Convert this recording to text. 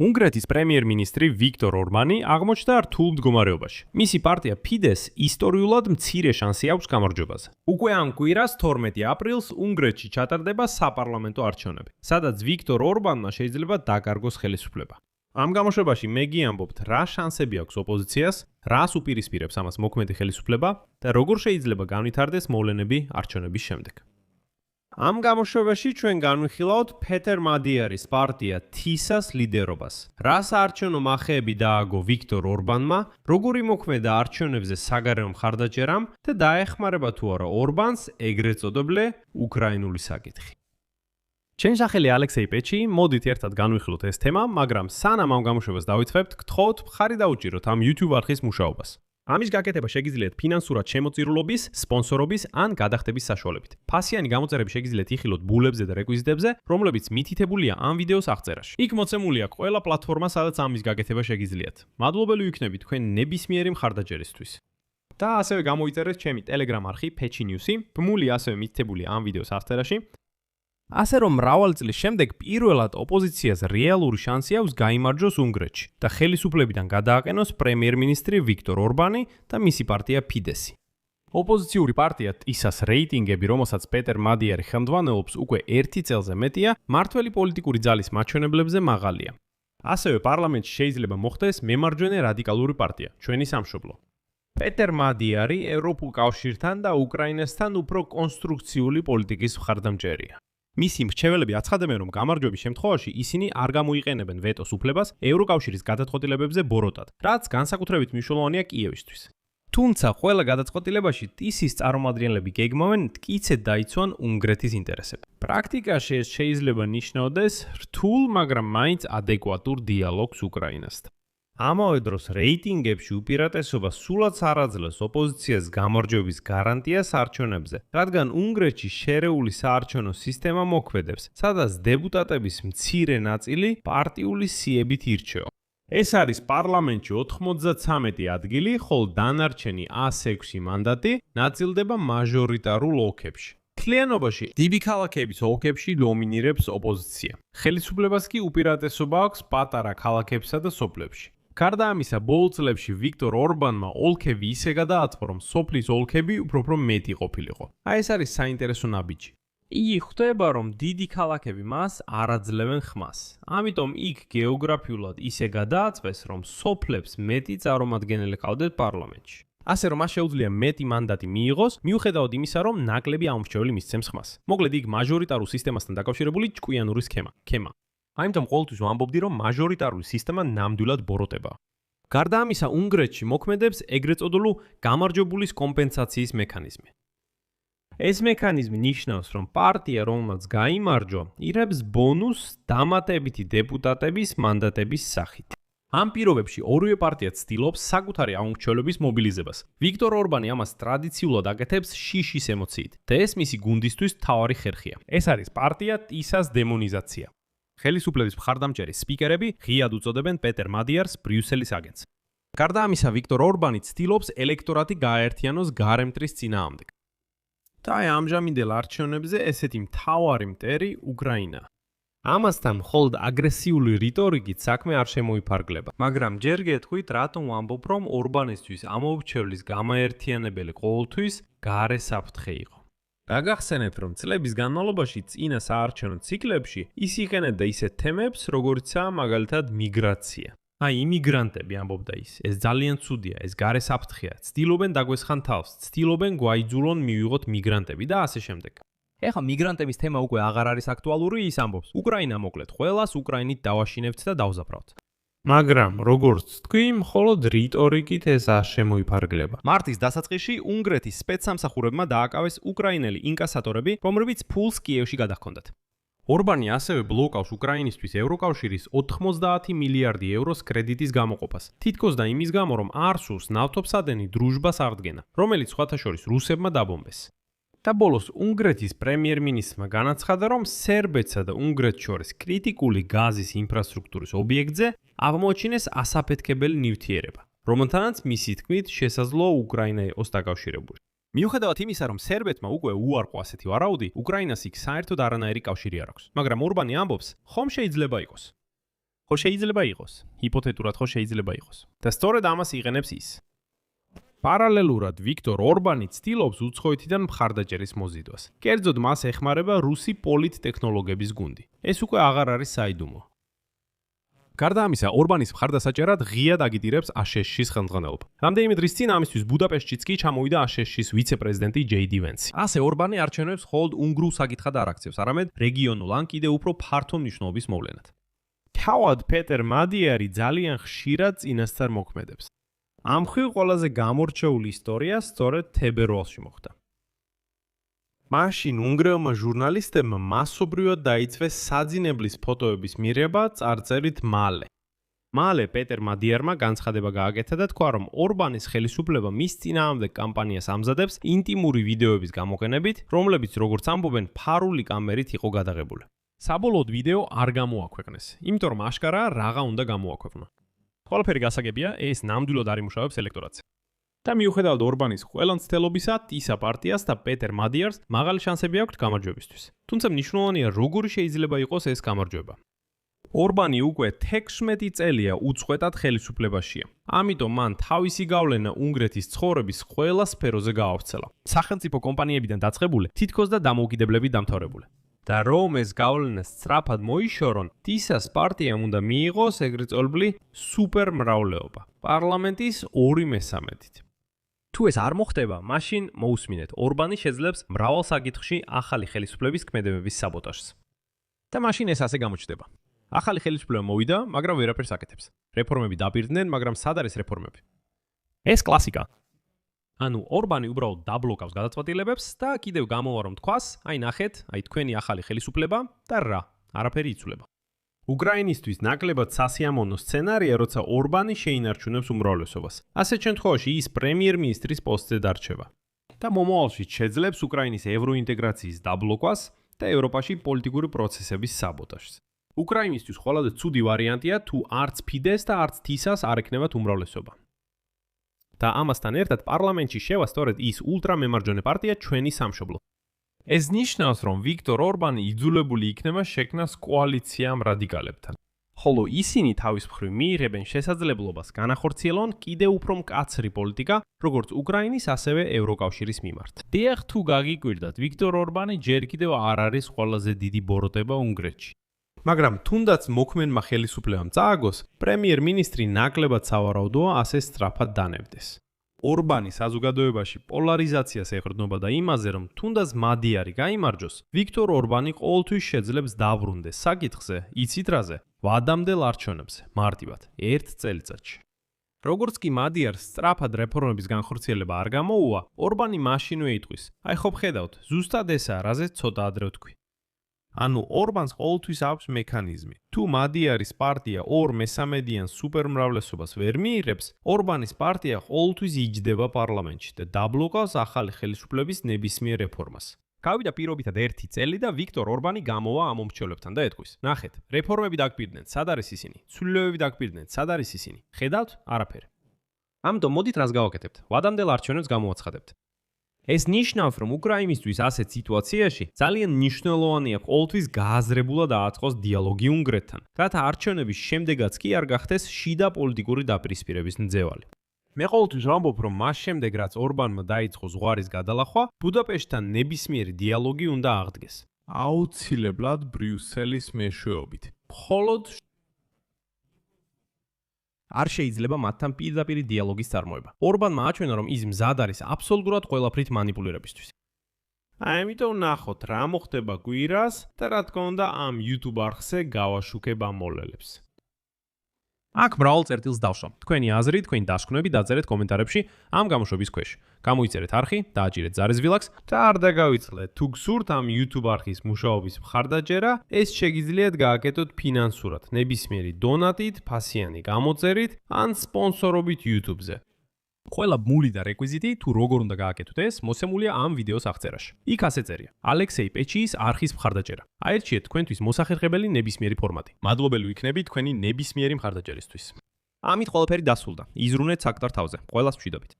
უნგრეთის პრემიერ-მინისტრი ვიქტორ ორბანი აღმოჩნდა რთულ მდგომარეობაში. მისი პარტია ფიდეს ისტორიულად მცირე შანსი აქვს გამარჯვებაზე. უკვე ამ კვირას 12 აპრილს უნგრეთში ჩატარდება საპარლამენტო არჩევნები, სადაც ვიქტორ ორბანმა შეიძლება დაკარგოს ხელისუფლება. ამ გამოშვებაში მე გიამბობთ, რა შანსები აქვს ოპოზიციას, რას უპირისპირებს ამას მოქმედი ხელისუფლება და როგორ შეიძლება განვითარდეს მოვლენები არჩევნების შემდეგ. ამ გამოშვებაში ჩვენ განვიხილავთ პეტერ მადიარის პარტია თისას ლიდერობას. რა საარჩევნო მახეები დააგო ვიქტორ ორბანმა, როგორი მოქმედა არჩევნებზე საგარეო მხარდაჭერამ და დაეხმარება თუ არა ორბანს ეგრეთ წოდებული უკრაინული საკითხი. ჩემი სახელი ალექსეი პეჩი, მოდით ერთად განვიხილოთ ეს თემა, მაგრამ სანამ ამ გამოშვებას დავიწყებთ, გთხოვთ მხარი დაუჭიროთ ამ YouTube არხის მუშაობას. ამის გაკეთება შეგიძლიათ ფინანსურად შემოწირულობის, სპონსორობის ან გადახდების საშუალებით. ფასიანი გამოწერები შეგიძლიათ იხილოთ ბულებზე და რეკვიზიტებზე, რომლებიც მითითებულია ამ ვიდეოს აღწერაში. იქ მოცემულია ყველა პლატფორმა, სადაც ამის გაკეთება შეგიძლიათ. მადლობელი ვიქნები თქვენ ნებისმიერი მხარდაჭერისთვის. და ასევე გამოიწერეთ ჩემი Telegram არხი Pechi News-ი, ბმული ასევე მითითებულია ამ ვიდეოს აღწერაში. ასე რომ მრავალი წლის შემდეგ პირველად ოპოზიციას რეალური შანსი აქვს გაიმარჯვოს უნგრეთში და ხელისუფლებიდან გადააყენოს პრემიერ-მინისტრი ვიქტორ ორბანი და მისი პარტია ფიდესი. ოპოზიციური პარტია TISA-ს რეიტინგები, რომელსაც პეტერ მადიარი ხელმძღვანელობს, უკვე 1 წელზე მეტია, მართველი პოლიტიკური ძალის მაჩვენებლებზე მაღალია. ასევე პარლამენტში შეიძლება მოხდეს მემარჯვენე რადიკალური პარტია, ჩვენი სამშობლო. პეტერ მადიარი ევროპულ კავშირთან და უკრაინასთან უფრო კონსტრუქციული პოლიტიკის მხარდამჭერია. მისი მრჩეველები აცხადებენ, რომ გამარჯვების შემთხვევაში ისინი არ გამოიყენებენ ვეტოს უფლებას ევროკავშირის გადაწყვეტილებებზე ბოროტად, რაც განსაკუთრებით მნიშვნელოვანია კიევისთვის. თუმცა ყველა გადაწყვეტილებაში TISA-ის წარმომადგენლები გეგმავენ მტკიცედ დაიცვან უნგრეთის ინტერესები. პრაქტიკაში ეს შეიძლება ნიშნავდეს რთულ, მაგრამ მაინც ადეკვატურ დიალოგს უკრაინასთან. ამავე დროს რეიტინგებში უპირატესობა სულაც არ აძლევს ოპოზიციას გამარჯვების გარანტიას არჩევნებზე, რადგან უნგრეთში შერეული საარჩევნო სისტემა მოქმედებს, სადაც დეპუტატების მცირე ნაწილი პარტიული სიებით ირჩევა. ეს არის პარლამენტში 93 ადგილი, ხოლო დანარჩენი 106 მანდატი ნაწილდება მაჟორიტარულ ოლქებში. მთლიანობაში დიდი ქალაქების ოლქებში დომინირებს ოპოზიცია. ხელისუფლებას კი უპირატესობა აქვს პატარა ქალაქებსა და სოფლებში. გარდა ამისა, ბოლო წლებში ვიქტორ ორბანმა ოლქები ისე გადააწყო, რომ სოფლის ოლქები უფრო მეტი ყოფილიყო. ეს არის საინტერესო ნაბიჯი. იგი ხვდება, რომ დიდი ქალაქები მას არ აძლევენ ხმას. ამიტომ იქ გეოგრაფიულად ისე გადააწყვეს, რომ სოფლებს მეტი წარმომადგენელი ყავდეთ პარლამენტში. ასე რომ მას შეუძლია მეტი მანდატი მიიღოს, მიუხედავად იმისა, რომ ნაკლები ამორჩეველი მისცემს ხმას. მოკლედ იქ მაჟორიტარულ სისტემასთან დაკავშირებული ჭკვიანური სქემა. ამიტომ ყოველთვის ვამბობდი, რომ მაჟორიტარული სისტემა ნამდვილად ბოროტება. გარდა ამისა, უნგრეთში მოქმედებს ეგრეთ წოდებული გამარჯვებულის კომპენსაციის მექანიზმი. ეს მექანიზმი ნიშნავს, რომ პარტია, რომელმაც გაიმარჯვა, იღებს ბონუსს დამატებითი დეპუტატების მანდატების სახით. ამ პირობებში ორივე პარტია ცდილობს საკუთარი ამორჩევლების მობილიზებას. ვიქტორ ორბანი ამას ტრადიციულად აკეთებს შიშის ემოციით და ეს მისი გუნდისთვის მთავარი ხერხია. ეს არის პარტია TISA-ს დემონიზაცია. ხელისუფლების მხარდამჭერი სპიკერები ღიად უწოდებენ პეტერ მადიარს ბრიუსელის აგენტს. გარდა ამისა, ვიქტორ ორბანი ცდილობს ელექტორატი გააერთიანოს გარემტრის წინააღმდეგ. და ამჟამინდელ არჩევნებზე ესეთი მთავარი მტერი უკრაინა. ამასთან მხოლოდ აგრესიული რიტორიკით საქმე არ შემოიფარგლება. მაგრამ ჯერ გეტყვით, რატომ ვამბობ, რომ ორბანისთვის ამორჩევლის გამაერთიანებელი ყოველთვის გარე საფრთხე იყო. გაგახსენებთ, რომ წლების განმავლობაში წინა საარჩევნო ციკლებში ის იყენებდა ისეთ თემებს, როგორიცაა მაგალითად მიგრაცია. იმიგრანტები ამბობდა ის. ეს ძალიან ცუდია, ეს გარე საფრთხეა. ცდილობენ დაგვესხან თავს, ცდილობენ გვაიძულონ მივიღოთ მიგრანტები და ასე შემდეგ. ეხლა მიგრანტების თემა უკვე აღარ არის აქტუალური, ის ამბობს. უკრაინა მოკლედ ყველას უკრაინით დავაშინებთ და დავზაბრავთ. მაგრამ როგორც თქვი, მხოლოდ რიტორიკით ეს არ შემოიფარგლება. მარტის დასაწყისში უნგრეთის სპეცსამსახურებმა დააკავეს უკრაინელი ინკასატორები, რომლებიც ფულს კიევში გადაჰქონდათ. ორბანი ასევე ბლოკავს უკრაინისთვის ევროკავშირის 90 მილიარდი ევროს კრედიტის გამოყოფას. თითქოს და იმის გამო, რომ არ სურს ნავთობსადენი დრუჟბას აღდგენა, რომელიც სხვათა შორის რუსებმა დაბომბეს. და ბოლოს უნგრეთის პრემიერ-მინისტრმა განაცხადა, რომ სერბეთსა და უნგრეთს შორის კრიტიკული გაზის ინფრასტრუქტურის ობიექტზე აღმოაჩინეს ასაფეთქებელი ნივთიერება, რომელთანაც მისი თქმით შესაძლოა უკრაინა იყოს დაკავშირებული. მიუხედავად იმისა, რომ სერბეთმა უკვე უარყო ასეთი ვარაუდი, უკრაინას იქ საერთოდ არანაირი კავშირი არ აქვს. მაგრამ ორბანი ამბობს, ხომ შეიძლება იყოს. ხო შეიძლება იყოს, ჰიპოთეტურად ხო შეიძლება იყოს. და სწორედ ამას იყენებს ის. პარალელურად ვიქტორ ორბანი ცდილობს უცხოეთიდან მხარდაჭერის მოზიდვას. კერძოდ მას ეხმარება რუსი პოლიტტექნოლოგების გუნდი. ეს უკვე აღარ არის საიდუმლო. გარდა ამისა, ორბანის მხარდასაჭერად ღიად აგიტირებს აშშ-ის ხელმძღვანელობა. რამდენიმე დღის წინ ამისთვის ბუდაპეშტშიც კი ჩამოვიდა აშშ-ის ვიცე-პრეზიდენტი ჯეიდი ვენსი. ასე ორბანი არჩევნებს მხოლოდ უნგრულ საკითხად არ აქცევს, არამედ რეგიონულ ან კიდევ უფრო ფართო მნიშვნელობის მოვლენად. თავად პეტერ მადიარი ძალიან ხშირად წინასწარ მოქმედებს. ამ მხრივ ყველაზე გამორჩეული ისტორია სწორედ თებერვალში მოხდა. მაშინ უნგრელმა ჟურნალისტებმა მასობრივად დაიწვეს საძინებლის ფოტოების მიღება წარწერით მალე. მალე პეტერ მადიარმა განცხადება გააკეთა და თქვა, რომ ორბანის ხელისუფლება მის წინააღმდეგ კამპანიას ამზადებს ინტიმური ვიდეოების გამოყენებით, რომლებიც როგორც ამბობენ, ფარული კამერით იყო გადაღებული. საბოლოოდ ვიდეო არ გამოაქვეყნეს, იმიტომ რომ აშკარაა რაღა უნდა გამოაქვეყნო. ყველაფერი გასაგებია, ეს ნამდვილად არ იმუშავებს ელექტორატზე. და მიუხედავად ორბანის ყველანცდელობისა, ტისა პარტიას და პეტერ მადიარს მაღალი შანსები აქვთ გამარჯვებისთვის. თუმცა მნიშვნელოვანია, როგორი შეიძლება იყოს ეს გამარჯვება. ორბანი უკვე 16 წელია უწყვეტად ხელისუფლებაშია. ამიტომ მან თავისი გავლენა უნგრეთის ცხოვრების ყველა სფეროზე გაავრცელა. სახელმწიფო კომპანიებიდან დაწყებული, თითქოს და დამოუკიდებლებით დამთავრებული. და რომ ეს გავლენა სწრაფად მოიშორონ, ტისას პარტიამ უნდა მიიღოს ეგრეთ წოდებული სუპერმრავლეობა, პარლამენტის 2/3-ით. თუ ეს არ მოხდება, მაშინ მოусმინეთ, ორბანი შეძლებს მრავალ საკითხში ახალი ხელისუფლების ქმედებების საბოტაჟს. და მაშინ ეს ასე გამოჩნდება. ახალი ხელისუფლება მოვიდა, მაგრამ ვერაფერს აკეთებს. რეფორმები დაპირდნენ, მაგრამ სად არის რეფორმები? ეს კლასიკა. ანუ ორბანი უბრალოდ დაბლოკავს გადაწყვეტილებებს და კიდევ გამოვა რომ თქვას, აი ნახეთ, აი თქვენი ახალი ხელისუფლება და რა, არაფერი იცვლება. უკრაინისთვის ნაკლებად სასიამოვნო სცენარია, როცა ორბანი შეინარჩუნებს უმრავლესობას. ასეთ შემთხვევაში ის პრემიერ-მინისტრის პოსტზე დარჩება. და მომავალში შეძლებს უკრაინის ევროინტეგრაციის დაბლოკვას და ევროპაში პოლიტიკური პროცესების საბოტაჟს. უკრაინისთვის ყველაზე ცუდი ვარიანტია, თუ არც ფიდეს და არც თისას არ ექნებათ უმრავლესობა. და ამასთან ერთად პარლამენტში შევა სწორედ ის ულტრამემარჯვენე პარტია ჩვენი სამშობლო. ეს ნიშნავს, რომ ვიქტორ ორბანი იძულებული იქნება შექმნას კოალიცია ამ რადიკალებთან. ხოლო ისინი თავის მხრივ მიიღებენ შესაძლებლობას განახორციელონ კიდევ უფრო მკაცრი პოლიტიკა, როგორც უკრაინის, ასევე ევროკავშირის მიმართ. დიახ, თუ გაგიკვირდათ, ვიქტორ ორბანი ჯერ კიდევ არ არის ყველაზე დიდი ბოროტება უნგრეთში. მაგრამ თუნდაც მოქმედმა ხელისუფლებამ წააგოს, პრემიერ-მინისტრი ნაკლებად სავარაუდოა ასე სწრაფად დანებდეს. ორბანი საზოგადოებაში პოლარიზაციას ეყრდნობა და იმაზე, რომ თუნდაც მადიარი გაიმარჯოს, ვიქტორ ორბანი ყოველთვის შეძლებს დაბრუნდეს საკითხზე, იცით რაზე? ვადამდელ არჩევნებზე, მარტივად, 1 წელიწადში. როგორც კი მადიარს სწრაფად რეფორმების განხორციელება არ გამოუვა, ორბანი მაშინვე იტყვის: აი ხო ხედავთ, ზუსტად ესაა, რაზეც ცოტა ადრე ვთქვი. ანუ ორბანს ყოველთვის აქვს მექანიზმი. თუ მადიარის პარტია 2/3-იან სუპერმრავლესობას ვერ მიიღებს, ორბანის პარტია ყოველთვის იჯდება პარლამენტში და დაბლოკავს ახალი ხელისუფლების ნებისმიერ რეფორმას. გავიდა პირობითად 1 წელი და ვიქტორ ორბანი გამოვა ამ მომრჩევლებთან და ეთქვის: ნახეთ, რეფორმები დაგპირდნენ, სად არის ისინი? ცვლილებები დაგპირდნენ, სად არის ისინი? ხედავთ? არაფერი. ამიტომ მოდით რას გავაკეთებთ? ვადამდელ არჩევნებს გამოვაცხადებთ. ეს ნიშნავს, რომ უკრაინისთვის ასეთ სიტუაციაში ძალიან მნიშვნელოვანია ყოველთვის გააზრებულად დააწყოს დიალოგი უნგრეთთან, რათა არჩევნების შემდეგაც კი არ გახდეს შიდა პოლიტიკური დაპირისპირების მძევალი. მე ყოველთვის ვამბობ, რომ მას შემდეგ, რაც ორბანმა დაიწყო ზღვარის გადალახვა, ბუდაპეშტთან ნებისმიერი დიალოგი უნდა აღდგეს. აუცილებლად ბრიუსელის მეშვეობით. მხოლოდ არ შეიძლება მათთან პირდაპირ დიალოგის წარმოება. ორბანმა აჩვენა, რომ ის მზად არის აბსოლუტურად ყველაფრით მანიპულირებისთვის. ამიტომ ნახოთ, რა მოხდება კვირას და რა თქმა უნდა ამ YouTube არხზე გავაშუქებ ამ მოლელებს. აქ მრავალ წერტილს დავშვა. თქვენი აზრი, თქვენი დასკვნები დაწერეთ კომენტარებში ამ გამოშვების ქვეშ. გამოიწერეთ არხი, დააჭირეთ ზარის ვილაქს და არ დაგავიწყლეთ. თუ გსურთ ამ YouTube არხის მუშაობის მხარდაჭერა, ეს შეგიძლიათ გააკეთოთ ფინანსურად, ნებისმიერი დონატით, ფასიანი გამოწერით ან სპონსორობით YouTube-ზე. ყველა მული და რეკვიზიტი, თუ როგორ უნდა გააკეთოთ ეს, მოსემულია ამ ვიდეოს აღწერაში. იქ ასე წერია: ალექსეი პეჩიის არხის მხარდაჭერა. აერჩიეთ თქვენთვის მოსახერხებელი ნებისმიერი ფორმატი. მადლობელი ვიქნები თქვენი ნებისმიერი მხარდაჭერისთვის. ამით ყველაფერი დასრულდა. იზრუნეთ საკუთარ თავზე. ყველას მშვიდობით.